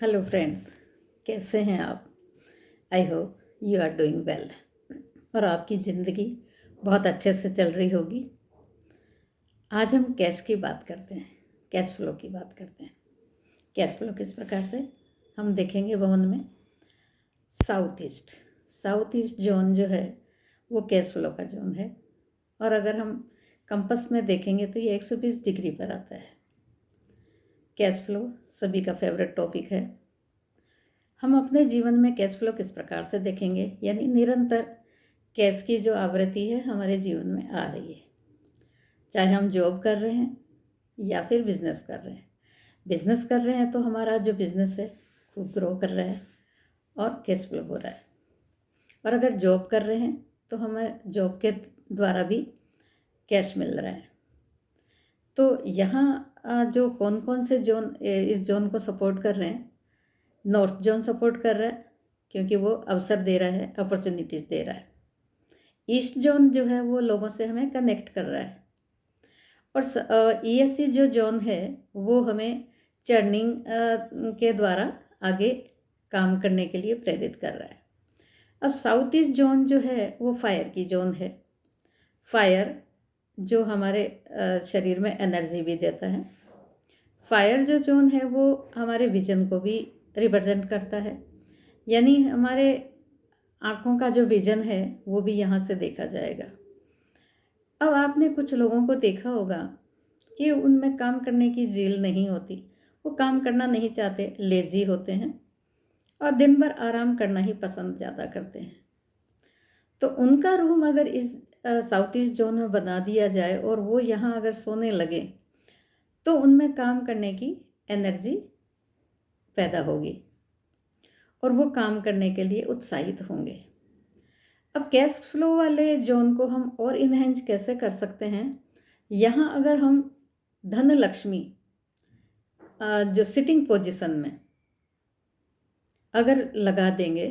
Hello friends, कैसे हैं आप? I hope you are doing well और आपकी ज़िंदगी बहुत अच्छे से चल रही होगी। आज हम कैश की बात करते हैं, कैश फ्लो की बात करते हैं। कैश फ्लो किस प्रकार से हम देखेंगे भवन में। साउथ ईस्ट जोन जो है वो कैश फ्लो का जोन है, और अगर हम कंपास में देखेंगे तो ये 120 डिग्री पर आता है। कैश फ्लो सभी का फेवरेट टॉपिक है। हम अपने जीवन में कैश फ्लो किस प्रकार से देखेंगे, यानी निरंतर कैश की जो आवृत्ति है हमारे जीवन में आ रही है, चाहे हम जॉब कर रहे हैं या फिर बिजनेस कर रहे हैं। बिजनेस कर रहे हैं तो हमारा जो बिजनेस है खूब ग्रो कर रहा है और कैश फ्लो हो रहा है, और अगर जॉब कर रहे हैं तो हमें जॉब के द्वारा भी कैश मिल रहा है। तो यहाँ जो कौन कौन से जोन इस जोन को सपोर्ट कर रहे हैं, नॉर्थ जोन सपोर्ट कर रहा है क्योंकि वो अवसर दे रहा है, अपॉर्चुनिटीज़ दे रहा है। ईस्ट जोन जो है वो लोगों से हमें कनेक्ट कर रहा है, और ईएससी जो जोन है वो हमें चर्निंग के द्वारा आगे काम करने के लिए प्रेरित कर रहा है। अब साउथ ईस्ट जोन जो है वो फायर की जोन है। फायर जो हमारे शरीर में एनर्जी भी देता है। फायर जो जोन है वो हमारे विजन को भी रिप्रेजेंट करता है, यानी हमारे आँखों का जो विजन है वो भी यहाँ से देखा जाएगा। अब आपने कुछ लोगों को देखा होगा कि उनमें काम करने की ज़ील नहीं होती, वो काम करना नहीं चाहते, लेज़ी होते हैं और दिन भर आराम करना ही पसंद ज़्यादा करते हैं। तो उनका रूम अगर इस साउथ ईस्ट जोन में बना दिया जाए और वो यहाँ अगर सोने लगे तो उनमें काम करने की एनर्जी पैदा होगी और वो काम करने के लिए उत्साहित होंगे। अब कैश फ्लो वाले जोन को हम और इन्हेंस कैसे कर सकते हैं? यहाँ अगर हम धन लक्ष्मी जो सिटिंग पोजीशन में अगर लगा देंगे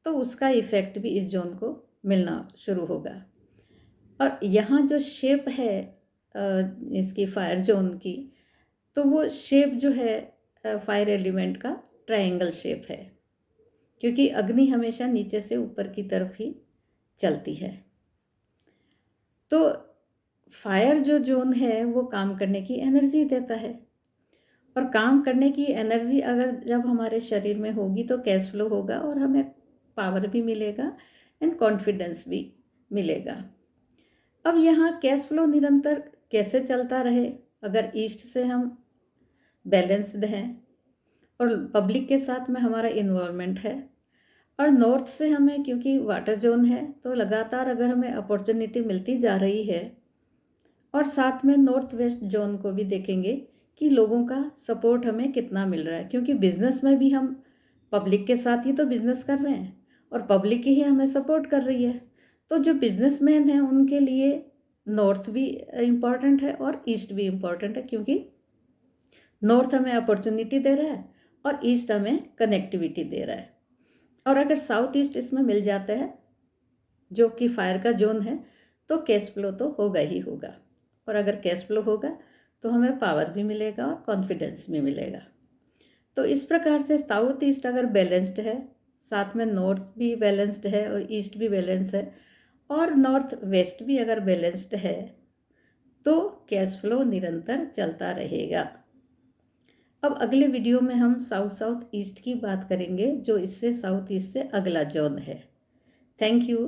तो उसका इफ़ेक्ट भी इस जोन को मिलना शुरू होगा। और यहाँ जो शेप है इसकी फायर जोन की, तो वो शेप जो है फायर एलिमेंट का ट्रायंगल शेप है, क्योंकि अग्नि हमेशा नीचे से ऊपर की तरफ ही चलती है। तो फायर जो जोन है वो काम करने की एनर्जी देता है, और काम करने की एनर्जी अगर जब हमारे शरीर में होगी तो कैश फ्लो होगा और हमें पावर भी मिलेगा एंड कॉन्फिडेंस भी मिलेगा। अब यहाँ कैश फ्लो निरंतर कैसे चलता रहे? अगर ईस्ट से हम बैलेंस्ड हैं और पब्लिक के साथ में हमारा इन्वॉल्वमेंट है, और नॉर्थ से हमें क्योंकि वाटर जोन है तो लगातार अगर हमें अपॉर्चुनिटी मिलती जा रही है, और साथ में नॉर्थ वेस्ट जोन को भी देखेंगे कि लोगों का सपोर्ट हमें कितना मिल रहा है, क्योंकि बिज़नेस में भी हम पब्लिक के साथ ही तो बिज़नेस कर रहे हैं और पब्लिक ही हमें सपोर्ट कर रही है। तो जो बिजनेसमैन हैं उनके लिए नॉर्थ भी इम्पॉर्टेंट है और ईस्ट भी इम्पॉर्टेंट है, क्योंकि नॉर्थ हमें अपॉर्चुनिटी दे रहा है और ईस्ट हमें कनेक्टिविटी दे रहा है। और अगर साउथ ईस्ट इसमें मिल जाता है जो कि फायर का जोन है, तो कैश फ्लो तो होगा ही होगा, और अगर कैश फ्लो होगा तो हमें पावर भी मिलेगा और कॉन्फिडेंस भी मिलेगा। तो इस प्रकार से साउथ ईस्ट अगर बैलेंस्ड है, साथ में नॉर्थ भी बैलेंस्ड है और ईस्ट भी बैलेंस है, और नॉर्थ वेस्ट भी अगर बैलेंस्ड है, तो कैश फ्लो निरंतर चलता रहेगा। अब अगले वीडियो में हम साउथ ईस्ट की बात करेंगे, जो इससे साउथ ईस्ट से अगला जोन है। Thank you.